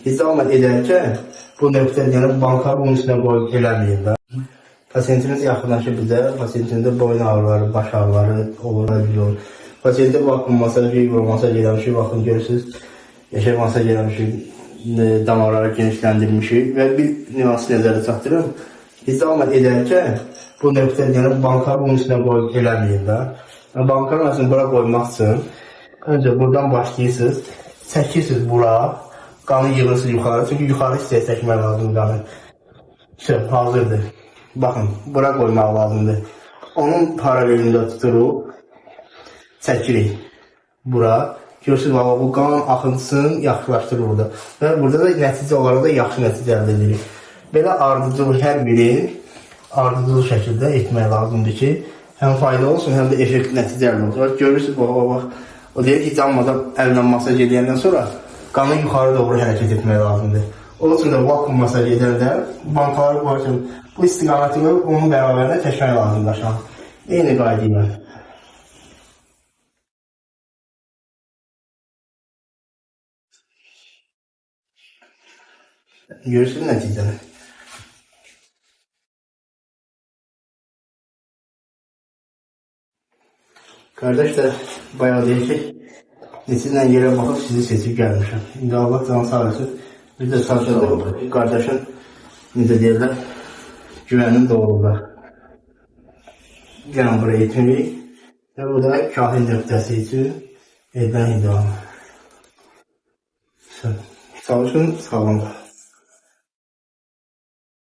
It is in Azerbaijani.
İzamet ederken bu nöqtə yəni banka bunun üstünə qoyub eləməyin də. Pasiyentiniz yaxınlaşır bizə, pasiyentində boyun ağrıları, baş ağrıları olur, olur. Pasiyentə vakuum masajı, masaj eləmişik, baxın görürsünüz, yaşar masaj eləmişik, damarları genişləndirmişik və bir nüansı nəzərdə çatdırım. İzamet edərkən bu nöqtə yəni banka bunun üstünə qoyub eləməyin də. Bankanın arasını bura qoymaq üçün öncə buradan başlayırsınız, çəkirsiniz bura, qanı yığırsınız yuxarı, çünki yuxarı hissəyə çəkmək lazımdır qanı. Hazırdır. Baxın, bura qoymaq lazımdır. Onun paralelində tuturuq, çəkirik bura. Görürsünüz, bu qan axıntısını yaxşılaşdırır burada. Və burada da nəticə olaraq da yaxşı nəticə əldə edirik. Belə ardıcıl hər biri ardıcıl şəkildə etmək lazımdır ki, həm fayda olsun, həm də effekt nəticə əldə olsun. Görürsünüz, bax. O deyir ki, canmadan əllə masaj edəndən sonra qanı yuxarı doğru hərəkət etmək lazımdır. O üçün də vakuum masaj edəndə bankaları qoyarkən bu istiqaməti və onun bərabərində çəkmək lazımdır aşağı. Eyni qayda ilə. Görürsünüz nəticəni. Qardaş da bayağı deyir ki, neçədən yerə baxıb sizi seçib gəlmişəm. İndi Allah canı sağ olsun. Biz də sadəcə qardaşın, necə deyirlər, güvənin doğruluğunda. Gəlin buraya etmirik. Və bu da kahin nöqtəsi üçün edilən iddiamı. Çalışın, sağ olun.